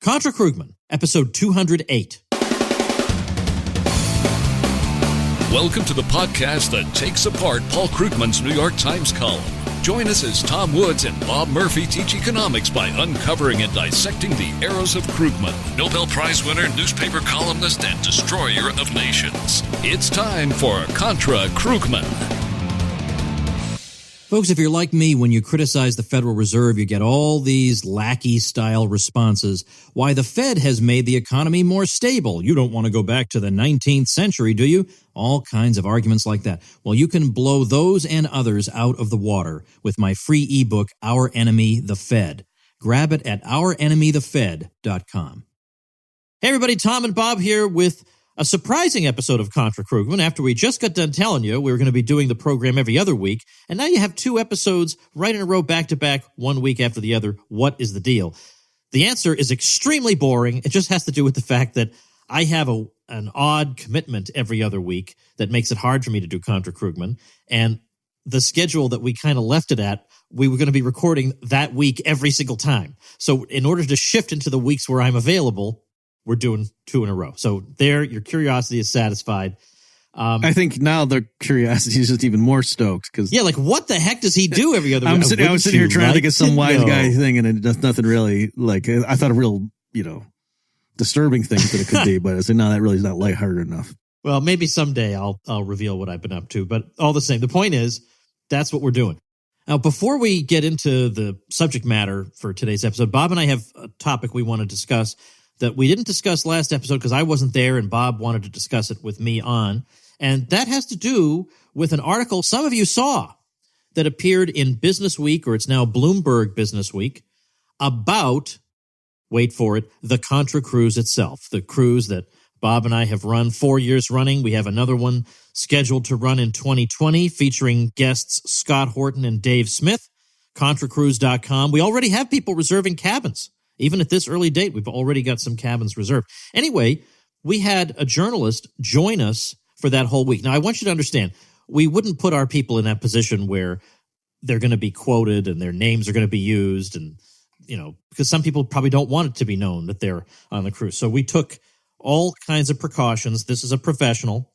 Contra Krugman, episode 208. Welcome to the podcast that takes apart Paul Krugman's New York Times column. Join us as Tom Woods and Bob Murphy teach economics by uncovering and dissecting the arrows of Krugman, Nobel Prize winner, newspaper columnist, and destroyer of nations. It's time for Contra Krugman. Folks, if you're like me, when you criticize the Federal Reserve, you get all these lackey-style responses. Why, the Fed has made the economy more stable. You don't want to go back to the 19th century, do you? All kinds of arguments like that. Well, you can blow those and others out of the water with my free ebook, Our Enemy, the Fed. Grab it at ourenemythefed.com. Hey, everybody, Tom and Bob here with a surprising episode of Contra Krugman after we just got done telling you we were going to be doing the program every other week, and now you have two episodes right in a row back-to-back, one week after the other. What is the deal? The answer is extremely boring. It just has to do with the fact that I have an odd commitment every other week that makes it hard for me to do Contra Krugman, and the schedule that we kind of left it at, we were going to be recording that week every single time. So in order to shift into the weeks where I'm available, we're doing two in a row. So there, your curiosity is satisfied. I think now the curiosity is just even more stoked. Yeah, like what the heck does he do every other week? I was sitting here trying to think of some wise guy thing, and it does nothing really, like, I thought a real, disturbing things that it could be, but I said, no, that really is not lighthearted enough. Well, maybe someday I'll reveal what I've been up to, but all the same, the point is, that's what we're doing. Now, before we get into the subject matter for today's episode, Bob and I have a topic we want to discuss that we didn't discuss last episode because I wasn't there and Bob wanted to discuss it with me on. And that has to do with an article some of you saw that appeared in Business Week, or it's now Bloomberg Business Week, about, wait for it, the Contra cruise itself, the cruise that Bob and I have run 4 years running. We have another one scheduled to run in 2020 featuring guests Scott Horton and Dave Smith, ContraCruise.com. We already have people reserving cabins. Even at this early date, we've already got some cabins reserved. Anyway, we had a journalist join us for that whole week. Now, I want you to understand, we wouldn't put our people in that position where they're going to be quoted and their names are going to be used, and because some people probably don't want it to be known that they're on the cruise. So we took all kinds of precautions. This is a professional.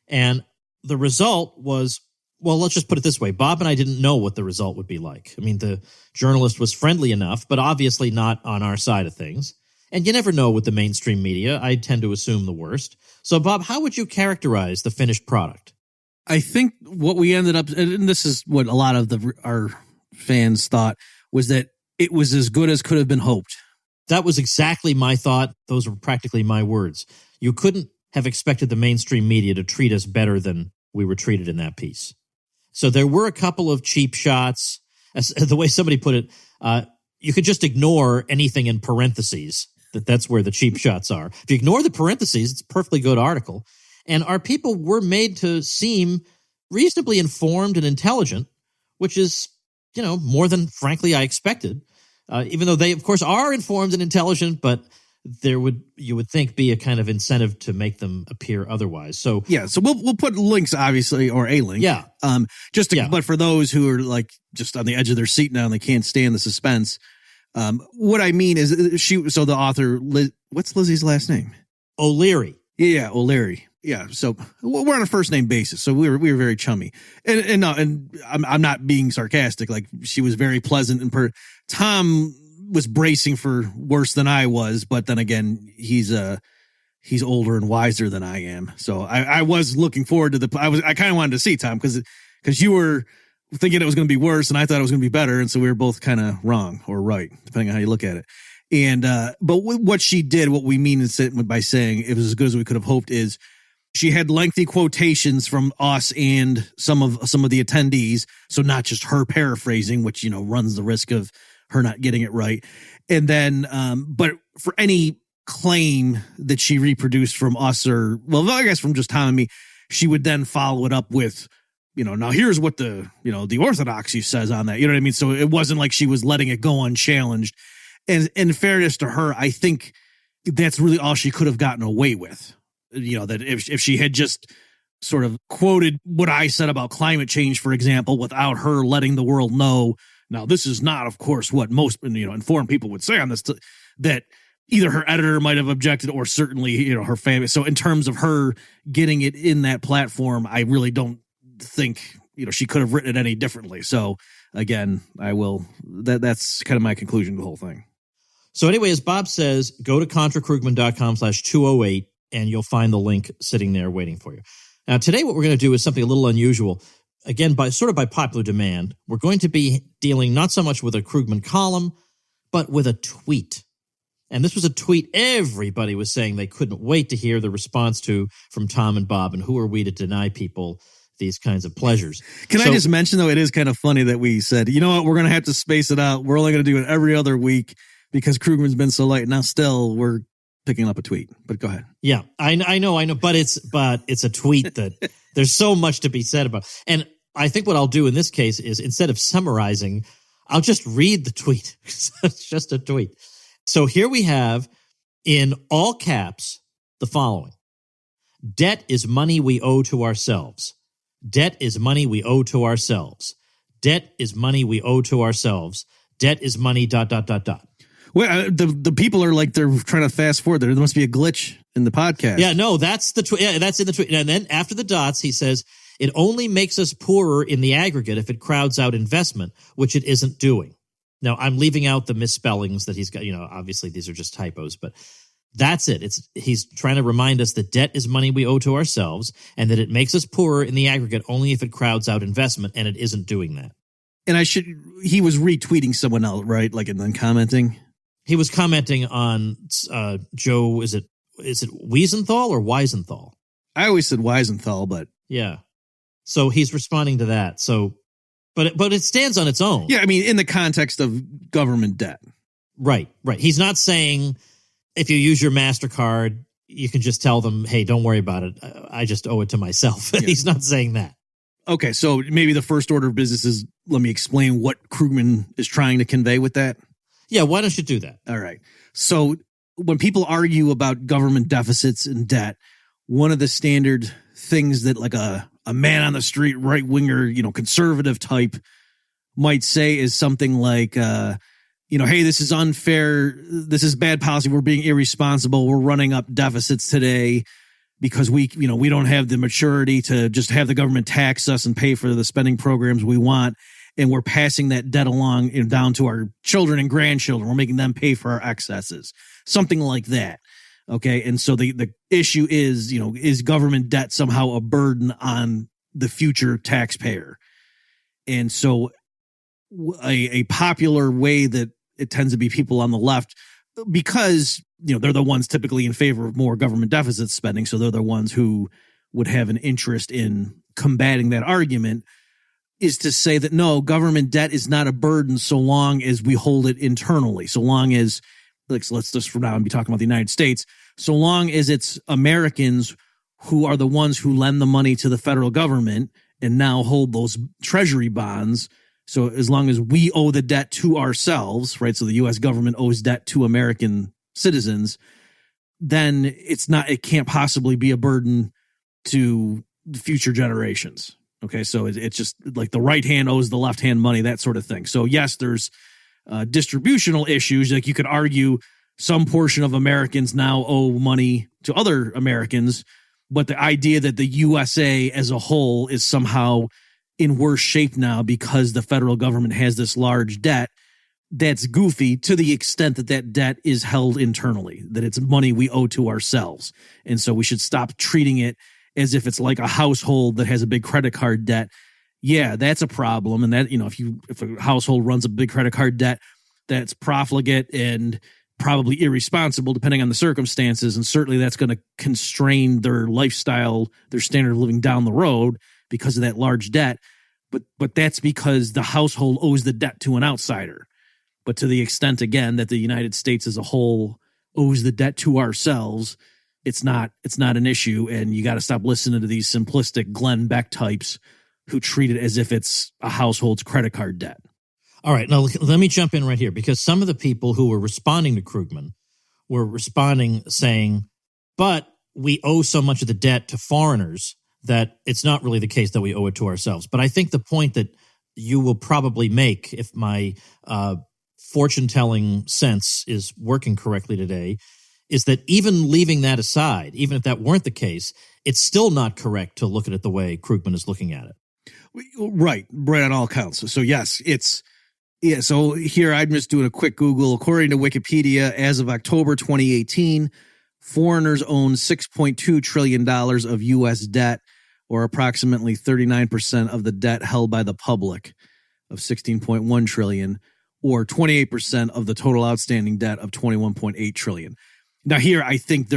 And the result was, well, let's just put it this way. Bob and I didn't know what the result would be like. I mean, the journalist was friendly enough, but obviously not on our side of things. And you never know with the mainstream media. I tend to assume the worst. So, Bob, how would you characterize the finished product? I think what we ended up, and this is what a lot of our fans thought, was that it was as good as could have been hoped. That was exactly my thought. Those were practically my words. You couldn't have expected the mainstream media to treat us better than we were treated in that piece. So there were a couple of cheap shots. As the way somebody put it, you could just ignore anything in parentheses. That's where the cheap shots are. If you ignore the parentheses, it's a perfectly good article. And our people were made to seem reasonably informed and intelligent, which is, more than, frankly, I expected. Even though they, of course, are informed and intelligent, but you would think, be a kind of incentive to make them appear otherwise. So yeah, so we'll put links, obviously, or a link. Yeah. But for those who are like just on the edge of their seat now and they can't stand the suspense, what I mean is so the author, what's Lizzie's last name? O'Leary. Yeah, O'Leary. Yeah, so we're on a first name basis, so we were very chummy, and I'm not being sarcastic. Like, she was very pleasant, and Tom was bracing for worse than I was, but then again, he's older and wiser than I am, so I was looking forward to I kind of wanted to see Tom because you were thinking it was going to be worse, and I thought it was going to be better, and so we were both kind of wrong or right, depending on how you look at it. And but what she did, what we mean by saying it was as good as we could have hoped, is she had lengthy quotations from us and some of the attendees, so not just her paraphrasing, which runs the risk of her not getting it right. And then, but for any claim that she reproduced from us, or well, I guess from just Tom and me, she would then follow it up with, now here's what the orthodoxy says on that. You know what I mean? So it wasn't like she was letting it go unchallenged. And in fairness to her, I think that's really all she could have gotten away with. That if she had just sort of quoted what I said about climate change, for example, without her letting the world know, now this is not, of course, what most informed people would say on this, that either her editor might have objected or certainly, her family. So in terms of her getting it in that platform, I really don't think, she could have written it any differently. So again, that's kind of my conclusion to the whole thing. So anyway, as Bob says, go to contrakrugman.com/208 and you'll find the link sitting there waiting for you. Now, today what we're going to do is something a little unusual. Again, by popular demand, we're going to be dealing not so much with a Krugman column, but with a tweet. And this was a tweet everybody was saying they couldn't wait to hear the response to from Tom and Bob, and who are we to deny people these kinds of pleasures. I just mention, though, it is kind of funny that we said, you know what, we're going to have to space it out. We're only going to do it every other week because Krugman's been so late. Now still we're picking up a tweet, but go ahead. Yeah, I know, but it's a tweet that there's so much to be said about. And I think what I'll do in this case is, instead of summarizing, I'll just read the tweet. It's just a tweet. So here we have, in all caps, the following. Debt is money we owe to ourselves. Debt is money we owe to ourselves. Debt is money we owe to ourselves. Debt is money ... Well, the people are like, they're trying to fast forward. There must be a glitch in the podcast. Yeah, no, that's the tweet. Yeah, that's in the tweet. And then after the dots, he says, it only makes us poorer in the aggregate if it crowds out investment, which it isn't doing. Now, I'm leaving out the misspellings that he's got. Obviously these are just typos, but that's it. He's trying to remind us that debt is money we owe to ourselves and that it makes us poorer in the aggregate only if it crowds out investment, and it isn't doing that. And he was retweeting someone else, right? Like, and then commenting. He was commenting on Joe. Is it Wiesenthal or Weisenthal? I always said Weisenthal, but yeah. So he's responding to that. So, but it stands on its own. Yeah, I mean, in the context of government debt. Right. He's not saying if you use your MasterCard, you can just tell them, hey, don't worry about it. I just owe it to myself. Yeah. He's not saying that. Okay, so maybe the first order of business is, let me explain what Krugman is trying to convey with that. Yeah, why don't you do that? All right. So when people argue about government deficits and debt, one of the standard things that like a man on the street, right-winger, conservative type might say is something like, hey, this is unfair. This is bad policy. We're being irresponsible. We're running up deficits today because we don't have the maturity to just have the government tax us and pay for the spending programs we want. And we're passing that debt along down to our children and grandchildren. We're making them pay for our excesses, something like that. Okay. And so the issue is, is government debt somehow a burden on the future taxpayer? And so a popular way that it tends to be people on the left, because, they're the ones typically in favor of more government deficit spending. So they're the ones who would have an interest in combating that argument, is to say that no, government debt is not a burden so long as we hold it internally. So long as, let's just from now on be talking about the United States, so long as it's Americans who are the ones who lend the money to the federal government and now hold those treasury bonds. So as long as we owe the debt to ourselves, right? So the U.S. government owes debt to American citizens, then it can't possibly be a burden to future generations. Okay, so it's just like the right hand owes the left hand money, that sort of thing. So yes, there's distributional issues. Like you could argue some portion of Americans now owe money to other Americans, but the idea that the USA as a whole is somehow in worse shape now because the federal government has this large debt, that's goofy to the extent that that debt is held internally, that it's money we owe to ourselves. And so we should stop treating it as if it's like a household that has a big credit card debt. Yeah, that's a problem. And that, if a household runs a big credit card debt, that's profligate and probably irresponsible depending on the circumstances. And certainly that's going to constrain their lifestyle, their standard of living down the road because of that large debt. But that's because the household owes the debt to an outsider. But to the extent, again, that the United States as a whole owes the debt to ourselves, it's not an issue, and you got to stop listening to these simplistic Glenn Beck types who treat it as if it's a household's credit card debt. All right, now let me jump in right here, because some of the people who were responding to Krugman were responding saying, but we owe so much of the debt to foreigners that it's not really the case that we owe it to ourselves. But I think the point that you will probably make if my fortune-telling sense is working correctly today is that even leaving that aside, even if that weren't the case, it's still not correct to look at it the way Krugman is looking at it. Right on all counts. So yes, so here I'm just doing a quick Google. According to Wikipedia, as of October 2018, foreigners own $6.2 trillion of U.S. debt, or approximately 39% of the debt held by the public of $16.1 trillion, or 28% of the total outstanding debt of $21.8 trillion. Now here, I think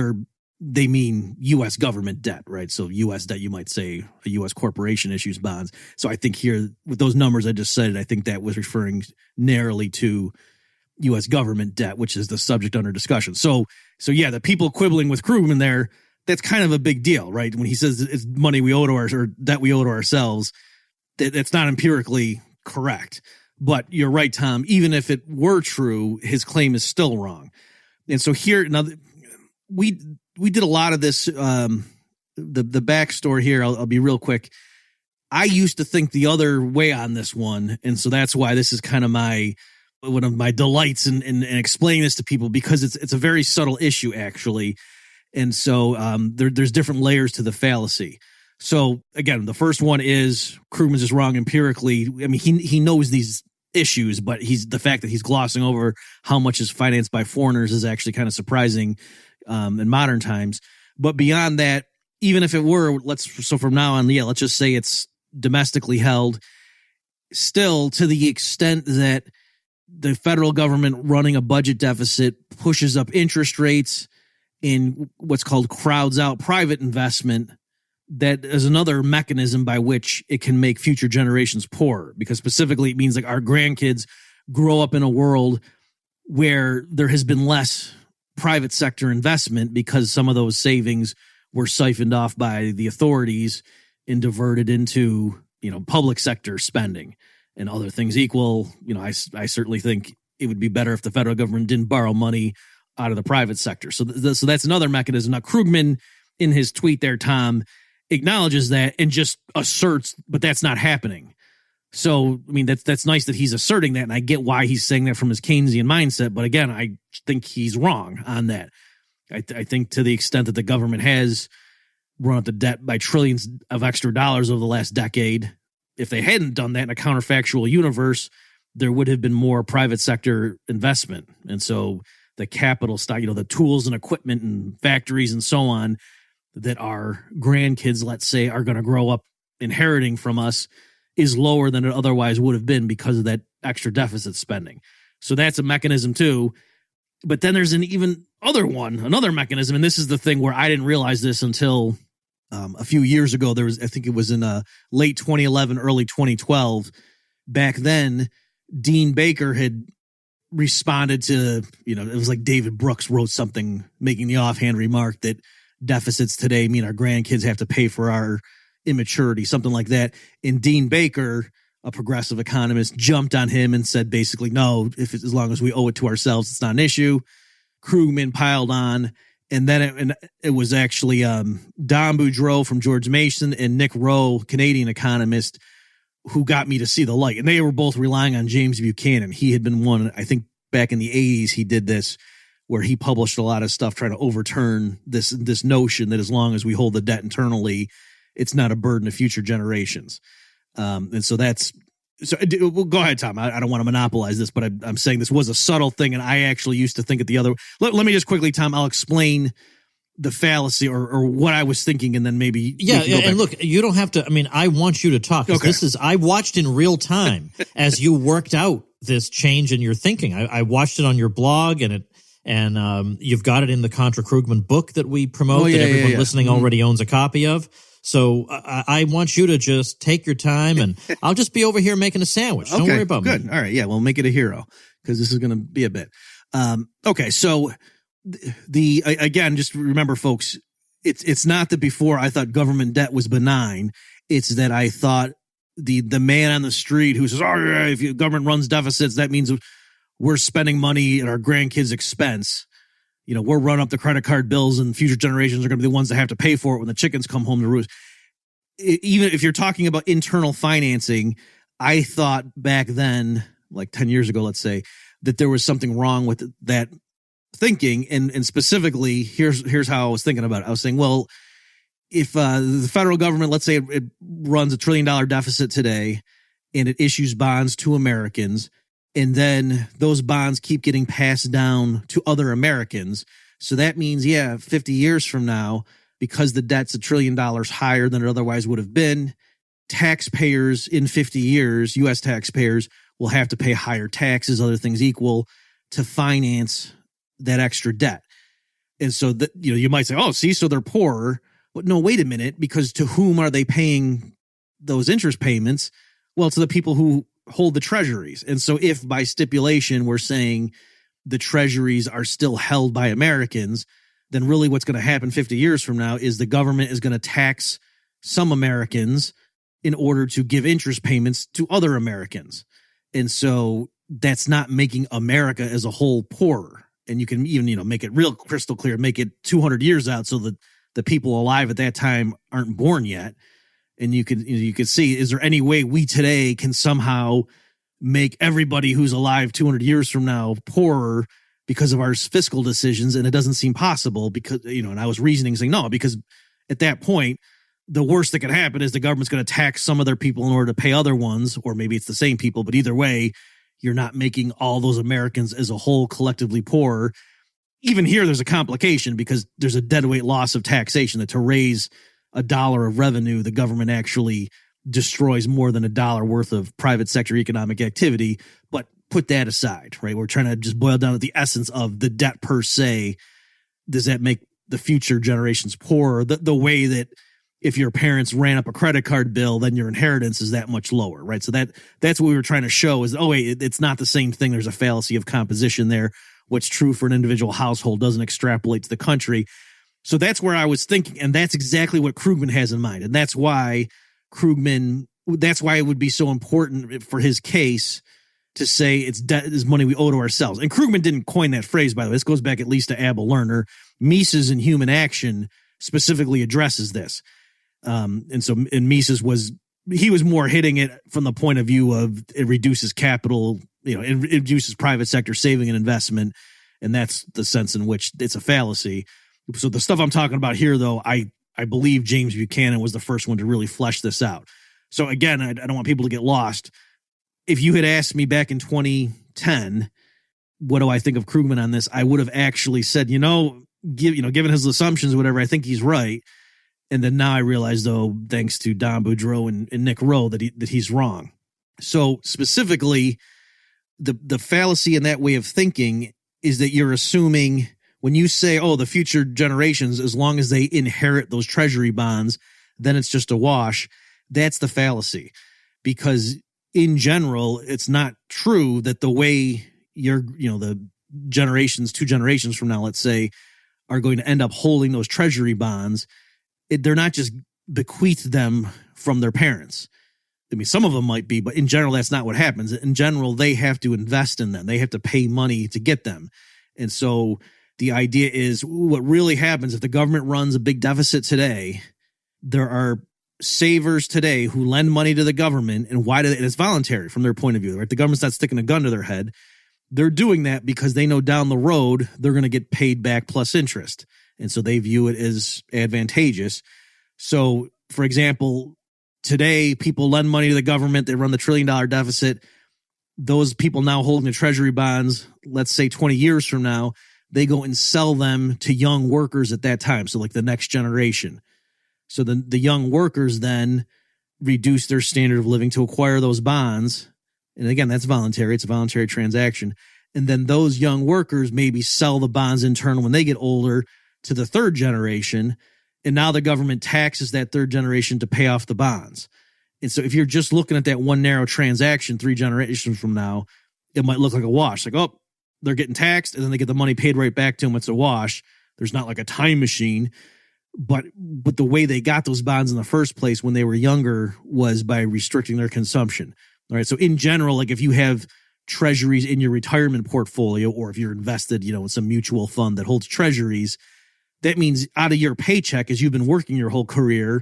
they mean U.S. government debt, right? So U.S. debt, you might say a U.S. corporation issues bonds. So I think here, with those numbers I just said, I think that was referring narrowly to U.S. government debt, which is the subject under discussion. So yeah, the people quibbling with Krugman there, that's kind of a big deal, right? When he says it's money we owe to or debt we owe to ourselves, that's not empirically correct. But you're right, Tom. Even if it were true, his claim is still wrong. And so here, now we did a lot of this. The backstory here, I'll be real quick. I used to think the other way on this one, and so that's why this is kind of one of my delights in explaining this to people, because it's a very subtle issue actually, and so there's different layers to the fallacy. So again, the first one is Krugman's just wrong empirically. I mean, he knows these issues, but the fact that he's glossing over how much is financed by foreigners is actually kind of surprising in modern times. But beyond that, even if it were, so from now on, let's just say it's domestically held. Still, to the extent that the federal government running a budget deficit pushes up interest rates in what's called crowds out private investment, that is another mechanism by which it can make future generations poorer, because specifically it means like our grandkids grow up in a world where there has been less private sector investment because some of those savings were siphoned off by the authorities and diverted into, public sector spending. And other things equal, I certainly think it would be better if the federal government didn't borrow money out of the private sector. So that's another mechanism. Now, Krugman, in his tweet there, Tom, acknowledges that and just asserts, but that's not happening. So, I mean, that's nice that he's asserting that, and I get why he's saying that from his Keynesian mindset. But again, I think he's wrong on that. I think to the extent that the government has run up the debt by trillions of extra dollars over the last decade, if they hadn't done that in a counterfactual universe, there would have been more private sector investment. And so the capital stock, the tools and equipment and factories and so on that our grandkids, let's say, are going to grow up inheriting from us is lower than it otherwise would have been because of that extra deficit spending. So that's a mechanism too. But then there's another mechanism, and this is the thing where I didn't realize this until a few years ago. I think it was in late 2011, early 2012. Back then, Dean Baker had responded to, it was like David Brooks wrote something making the offhand remark that deficits today mean our grandkids have to pay for our immaturity, something like that. And Dean Baker, a progressive economist, jumped on him and said basically, no, as long as we owe it to ourselves, it's not an issue. Krugman piled on. And then it was actually Don Boudreaux from George Mason and Nick Rowe, Canadian economist, who got me to see the light. And they were both relying on James Buchanan. He had been one, I think back in the 80s, he did this, where he published a lot of stuff trying to overturn this notion that as long as we hold the debt internally, it's not a burden to future generations. And so well, go ahead, Tom. I don't want to monopolize this, but I'm saying this was a subtle thing, and I actually used to think it the other way. Let me just quickly, Tom, I'll explain the fallacy or what I was thinking, and then maybe and look, you don't have to. I mean, I want you to talk. Okay. I watched in real time as you worked out this change in your thinking. I watched it on your blog, and you've got it in the Contra Krugman book that we promote that everyone listening already owns a copy of. So I want you to just take your time, and I'll just be over here making a sandwich. Don't worry about me. Good. All right. Yeah, we'll make it a hero because this is going to be a bit. Okay. So again, just remember, folks, it's not that before I thought government debt was benign. It's that I thought the man on the street who says, "Oh yeah, if government runs deficits, that means we're spending money at our grandkids' expense. We're running up the credit card bills, and future generations are going to be the ones that have to pay for it when the chickens come home to roost." Even if you're talking about internal financing, I thought back then, like 10 years ago, let's say, that there was something wrong with that thinking. And specifically, here's how I was thinking about it. I was saying, well, if the federal government, let's say it runs $1 trillion deficit today and it issues bonds to Americans, and then those bonds keep getting passed down to other Americans. So that means, 50 years from now, because the debt's $1 trillion higher than it otherwise would have been, taxpayers in 50 years, U.S. taxpayers, will have to pay higher taxes, other things equal, to finance that extra debt. And so that, you might say, oh, see, so they're poorer. But no, wait a minute, because to whom are they paying those interest payments? Well, to the people who hold the treasuries. And so if by stipulation we're saying the treasuries are still held by Americans, then really what's going to happen 50 years from now is the government is going to tax some Americans in order to give interest payments to other Americans. And so that's not making America as a whole poorer. And you can even, make it real crystal clear, make it 200 years out so that the people alive at that time aren't born yet. And you could see, is there any way we today can somehow make everybody who's alive 200 years from now poorer because of our fiscal decisions? And it doesn't seem possible because, and I was reasoning saying no, because at that point, the worst that could happen is the government's going to tax some of their people in order to pay other ones, or maybe it's the same people, but either way, you're not making all those Americans as a whole collectively poorer. Even here, there's a complication because there's a deadweight loss of taxation that to raise $1 of revenue, the government actually destroys more than $1 worth of private sector economic activity. But put that aside, right? We're trying to just boil down to the essence of the debt per se. Does that make the future generations poorer? The way that if your parents ran up a credit card bill, then your inheritance is that much lower, right? So that's what we were trying to show is, it's not the same thing. There's a fallacy of composition there. What's true for an individual household doesn't extrapolate to the country. So that's where I was thinking, and that's exactly what Krugman has in mind. And that's why it would be so important for his case to say it's debt is money we owe to ourselves. And Krugman didn't coin that phrase, by the way. This goes back at least to Abel Lerner. Mises in Human Action specifically addresses this. Mises was more hitting it from the point of view of it reduces capital, it reduces private sector saving and investment. And that's the sense in which it's a fallacy. So the stuff I'm talking about here, though, I believe James Buchanan was the first one to really flesh this out. So again, I don't want people to get lost. If you had asked me back in 2010, what do I think of Krugman on this? I would have actually said, given his assumptions, whatever, I think he's right. And then now I realize, though, thanks to Don Boudreaux and Nick Rowe, that he's wrong. So specifically, the fallacy in that way of thinking is that you're assuming when you say, the future generations, as long as they inherit those treasury bonds, then it's just a wash. That's the fallacy. Because in general, it's not true that the way the generations, 2 generations from now, let's say, are going to end up holding those treasury bonds, they're not just bequeathed them from their parents. I mean, some of them might be, but in general, that's not what happens. In general, they have to invest in them. They have to pay money to get them. And so the idea is what really happens if the government runs a big deficit today, there are savers today who lend money to the government. And why do they? And it's voluntary from their point of view, right? The government's not sticking a gun to their head. They're doing that because they know down the road, they're going to get paid back plus interest. And so they view it as advantageous. So, for example, today people lend money to the government. They run the $1 trillion deficit. Those people now holding the treasury bonds, let's say 20 years from now, they go and sell them to young workers at that time. So like the next generation. So the young workers then reduce their standard of living to acquire those bonds. And again, that's voluntary. It's a voluntary transaction. And then those young workers maybe sell the bonds in turn when they get older to the third generation. And now the government taxes that third generation to pay off the bonds. And so if you're just looking at that one narrow transaction 3 generations from now, it might look like a wash. Like, they're getting taxed and then they get the money paid right back to them. It's a wash. There's not like a time machine. But the way they got those bonds in the first place when they were younger was by restricting their consumption. All right. So in general, like if you have treasuries in your retirement portfolio, or if you're invested, in some mutual fund that holds treasuries, that means out of your paycheck, as you've been working your whole career,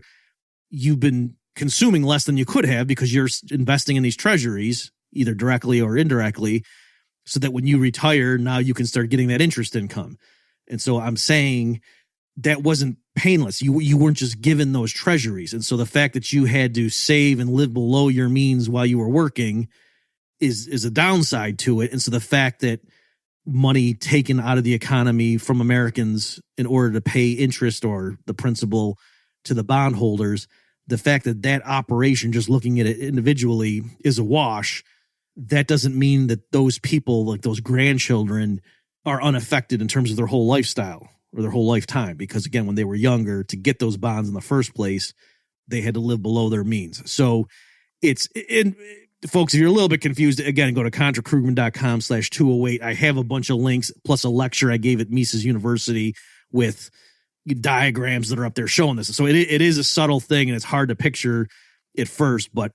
you've been consuming less than you could have because you're investing in these treasuries, either directly or indirectly. so that when you retire, now you can start getting that interest income. And so I'm saying that wasn't painless. You weren't just given those treasuries. And so the fact that you had to save and live below your means while you were working is a downside to it. And so the fact that money taken out of the economy from Americans in order to pay interest or the principal to the bondholders, the fact that that operation, just looking at it individually, is a wash, that doesn't mean that those people, like those grandchildren, are unaffected in terms of their whole lifestyle or their whole lifetime. Because again, when they were younger, to get those bonds in the first place, they had to live below their means. So folks, if you're a little bit confused, again, go to contrakrugman.com/208. I have a bunch of links plus a lecture I gave at Mises University with diagrams that are up there showing this. So it is a subtle thing, and it's hard to picture at first, but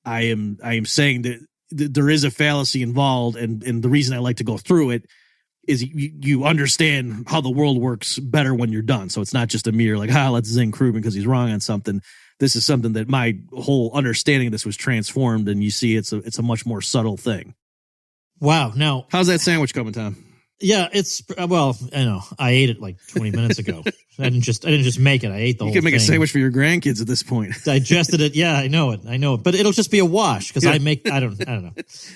I am saying that there is a fallacy involved, and the reason I like to go through it is you understand how the world works better when you're done. So it's not just a mere like, let's zing Krugman because he's wrong on something. This is something that my whole understanding of this was transformed, and you see it's a much more subtle thing. Wow. Now, how's that sandwich coming, Tom? Yeah, it's well, I know. I ate it like 20 minutes ago. I didn't just make it. I ate the whole thing. You can make a sandwich for your grandkids at this point. Digested it. Yeah, I know it. But it'll just be a wash because I don't know.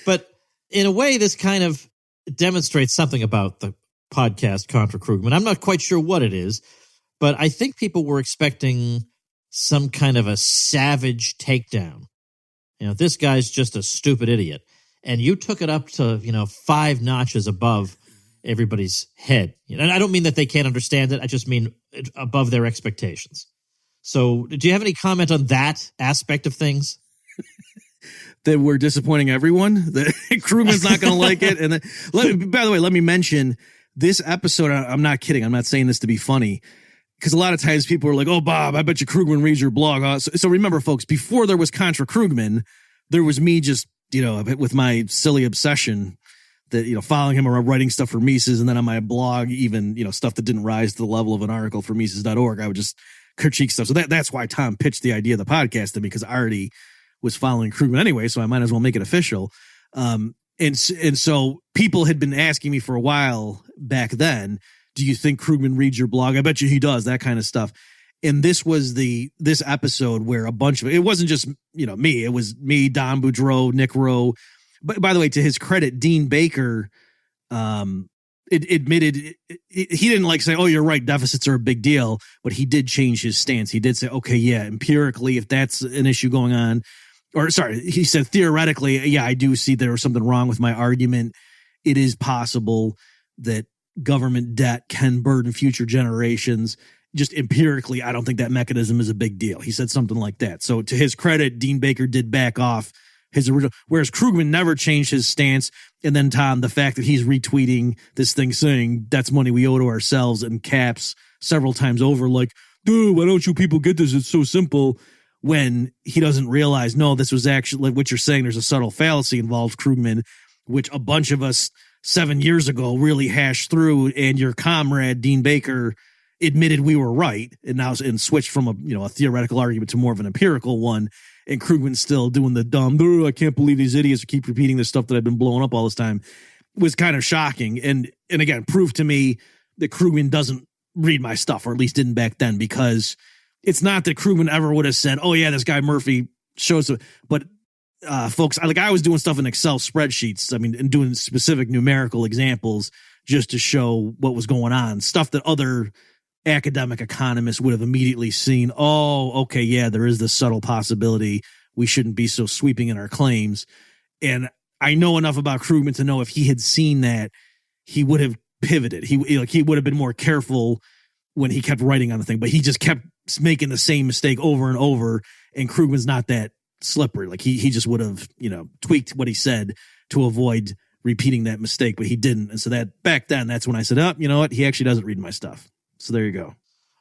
But in a way, this kind of demonstrates something about the podcast Contra Krugman. I'm not quite sure what it is, but I think people were expecting some kind of a savage takedown. This guy's just a stupid idiot. And you took it up to, 5 notches above everybody's head. And I don't mean that they can't understand it. I just mean above their expectations. So do you have any comment on that aspect of things? That we're disappointing everyone? That Krugman's not going to like it? And by the way, let me mention this episode. I'm not kidding. I'm not saying this to be funny. Because a lot of times people are like, oh, Bob, I bet you Krugman reads your blog. So remember, folks, before there was Contra Krugman, there was me just, with my silly obsession that, following him around, writing stuff for Mises. And then on my blog, even, stuff that didn't rise to the level of an article for Mises.org, I would just critique stuff. So that's why Tom pitched the idea of the podcast to me, because I already was following Krugman anyway, so I might as well make it official. And so people had been asking me for a while back then, do you think Krugman reads your blog? I bet you he does, that kind of stuff. And this was this episode where a bunch of it wasn't just, me. It was me, Don Boudreau, Nick Rowe. But by the way, to his credit, Dean Baker admitted he didn't say, oh, you're right, deficits are a big deal. But he did change his stance. He did say, okay, yeah, empirically, if that's an issue going on, or sorry, he said theoretically, yeah, I do see there was something wrong with my argument. It is possible that government debt can burden future generations. Just empirically, I don't think that mechanism is a big deal. He said something like that. So to his credit, Dean Baker did back off his original, whereas Krugman never changed his stance. And then Tom, the fact that he's retweeting this thing saying that's money we owe to ourselves in caps several times over, like, dude, why don't you people get this? It's so simple. When he doesn't realize, no, this was actually what you're saying. There's a subtle fallacy involved, Krugman, which a bunch of us 7 years ago really hashed through, and your comrade Dean Baker admitted we were right, and switched from a theoretical argument to more of an empirical one. And Krugman's still doing the dumb, I can't believe these idiots keep repeating this stuff that I've been blowing up all this time. Was kind of shocking, and again proved to me that Krugman doesn't read my stuff, or at least didn't back then, because it's not that Krugman ever would have said, oh yeah, this guy Murphy shows it, but folks, I was doing stuff in Excel spreadsheets, and doing specific numerical examples just to show what was going on, stuff that other academic economists would have immediately seen. Oh, okay, yeah, there is this subtle possibility. We shouldn't be so sweeping in our claims. And I know enough about Krugman to know if he had seen that, he would have pivoted. He would have been more careful when he kept writing on the thing, but he just kept making the same mistake over and over. And Krugman's not that slippery. He just would have, tweaked what he said to avoid repeating that mistake, but he didn't. And so that back then, that's when I said, you know what? He actually doesn't read my stuff. So there you go.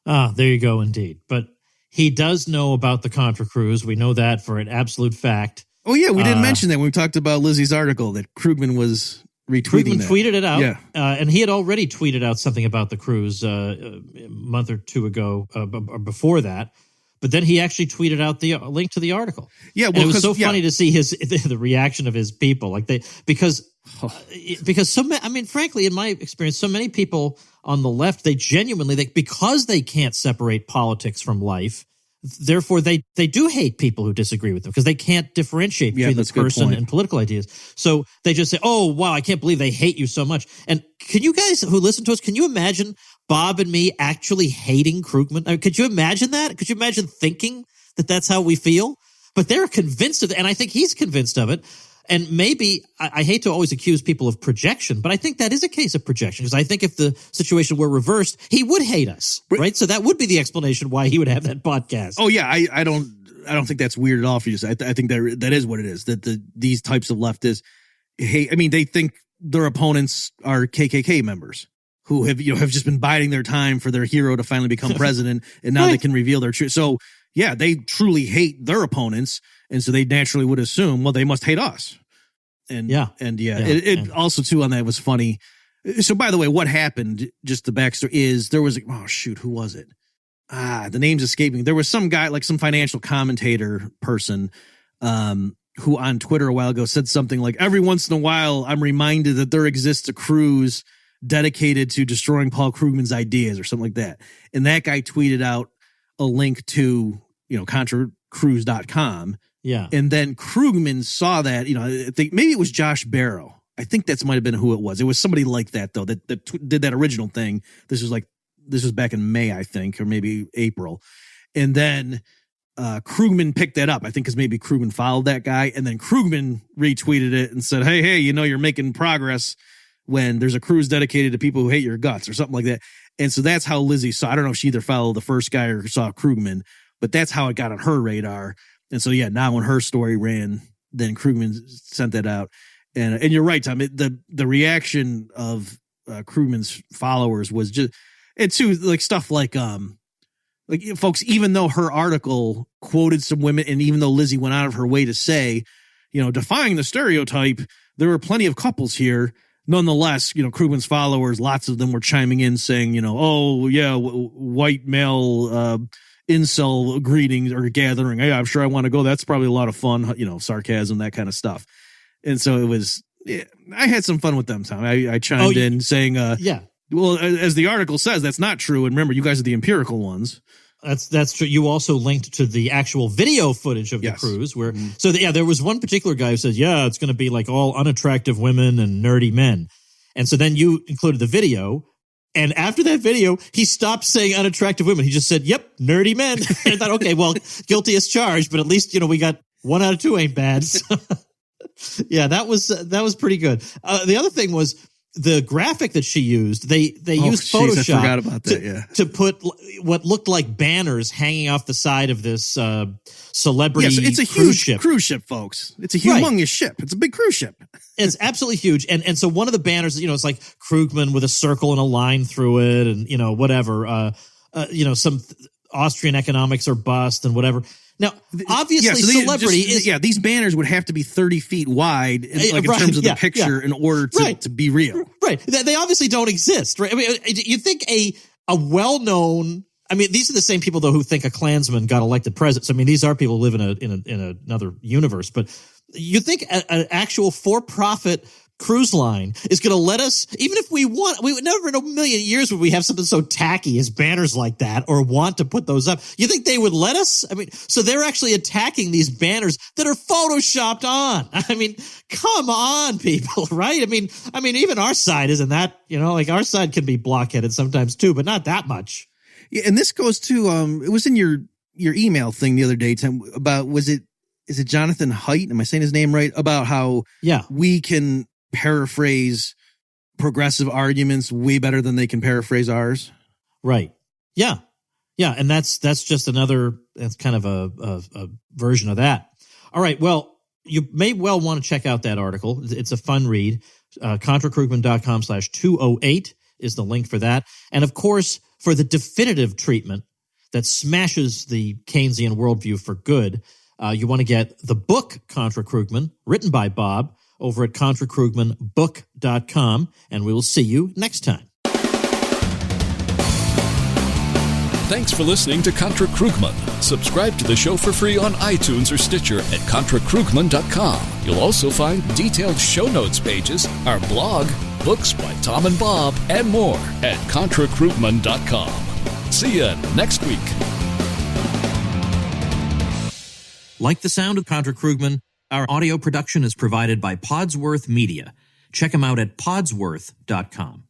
There you go, indeed. But he does know about the Contra Cruise. We know that for an absolute fact. Oh, yeah. We didn't mention that when we talked about Lizzie's article, that Krugman was retweeting that. Tweeted it out. Yeah. And he had already tweeted out something about the cruise a month or two ago, or before that. But then he actually tweeted out the link to the article. Yeah, well, and it was so funny to see the reaction of his people, because Because frankly, in my experience, so many people on the left, they genuinely, because they can't separate politics from life, therefore they do hate people who disagree with them because they can't differentiate between the person and political ideas. So they just say, oh, wow, I can't believe they hate you so much. And can you guys who listen to us, can you imagine Bob and me actually hating Krugman? I mean, could you imagine that? Could you imagine thinking that that's how we feel? But they're convinced of it, and I think he's convinced of it. And maybe I hate to always accuse people of projection, but I think that is a case of projection because I think if the situation were reversed, he would hate us, right? So that would be the explanation why he would have that podcast. Oh yeah, I don't think that's weird at all for you. I think that is what it is. That these types of leftists hate. I mean, they think their opponents are KKK members who have just been biding their time for their hero to finally become president, and now they can reveal their truth. So yeah, they truly hate their opponents. And so they naturally would assume, well, they must hate us. It also too on that was funny. So by the way, what happened, just the backstory is there was, who was it? The name's escaping. There was some guy, like some financial commentator person, who on Twitter a while ago said something like, every once in a while, I'm reminded that there exists a cruise dedicated to destroying Paul Krugman's ideas or something like that. And that guy tweeted out a link to, ContraKruz.com. Yeah. And then Krugman saw that, I think maybe it was Josh Barrow. I think that's might have been who it was. It was somebody like that, though, that did that original thing. This was back in May, I think, or maybe April. And then Krugman picked that up, I think, because maybe Krugman followed that guy. And then Krugman retweeted it and said, hey, you're making progress when there's a cruise dedicated to people who hate your guts or something like that. And so that's how Lizzie saw. I don't know if she either followed the first guy or saw Krugman, but that's how it got on her radar. And so, yeah, now when her story ran, then Krugman sent that out. And you're right, Tom, the reaction of Krugman's followers was just, and too, like stuff like folks, even though her article quoted some women, and even though Lizzie went out of her way to say, defying the stereotype, there were plenty of couples here. Nonetheless, Krugman's followers, lots of them were chiming in saying, oh yeah, white male, incel greetings or gathering. Hey, I'm sure I want to go. That's probably a lot of fun, sarcasm, that kind of stuff. And so it was, I had some fun with them, Tom. I chimed in saying, well, as the article says, that's not true. And remember, you guys are the empirical ones. That's true. You also linked to the actual video footage of the cruise where, there was one particular guy who says, it's going to be like all unattractive women and nerdy men. And so then you included the video. And after that video, he stopped saying unattractive women. He just said, yep, nerdy men. And I thought, okay, well, guilty as charged, but at least, we got 1 out of 2 ain't bad. So, yeah, that was pretty good. The other thing was the graphic that she used. They used Photoshop I forgot about that, to put what looked like banners hanging off the side of this celebrity so it's a huge cruise ship, folks. It's a humongous ship. It's a big cruise ship. It's absolutely huge. And so one of the banners, it's like Krugman with a circle and a line through it and, whatever, some Austrian economics or bust and whatever. Now, obviously, celebrity is... Yeah, these banners would have to be 30 feet wide in terms of the picture in order to be real. Right. They obviously don't exist, right? I mean, you think a well-known... I mean, these are the same people, though, who think a Klansman got elected president. So, I mean, these are people who live in another universe. But you think an actual for-profit cruise line is going to let us, even if we want, we would never in a million years would we have something so tacky as banners like that or want to put those up. You think they would let us? I mean, so they're actually attacking these banners that are photoshopped on. I mean, come on, people, right? I mean, even our side isn't that, like our side can be blockheaded sometimes too, but not that much. Yeah. And this goes to, it was in your email thing the other day, Tim, about, is it Jonathan Haidt? Am I saying his name right? About how we can paraphrase progressive arguments way better than they can paraphrase ours. Right. Yeah. Yeah. And that's just that's kind of a version of that. All right. Well, you may well want to check out that article. It's a fun read. ContraKrugman.com/208 is the link for that. And of course, for the definitive treatment that smashes the Keynesian worldview for good, you want to get the book Contra Krugman, written by Bob, over at ContraKrugmanBook.com, and we will see you next time. Thanks for listening to Contra Krugman. Subscribe to the show for free on iTunes or Stitcher at ContraKrugman.com. You'll also find detailed show notes pages, our blog, books by Tom and Bob, and more at ContraKrugman.com. See you next week. Like the sound of Contra Krugman, our audio production is provided by Podsworth Media. Check them out at podsworth.com.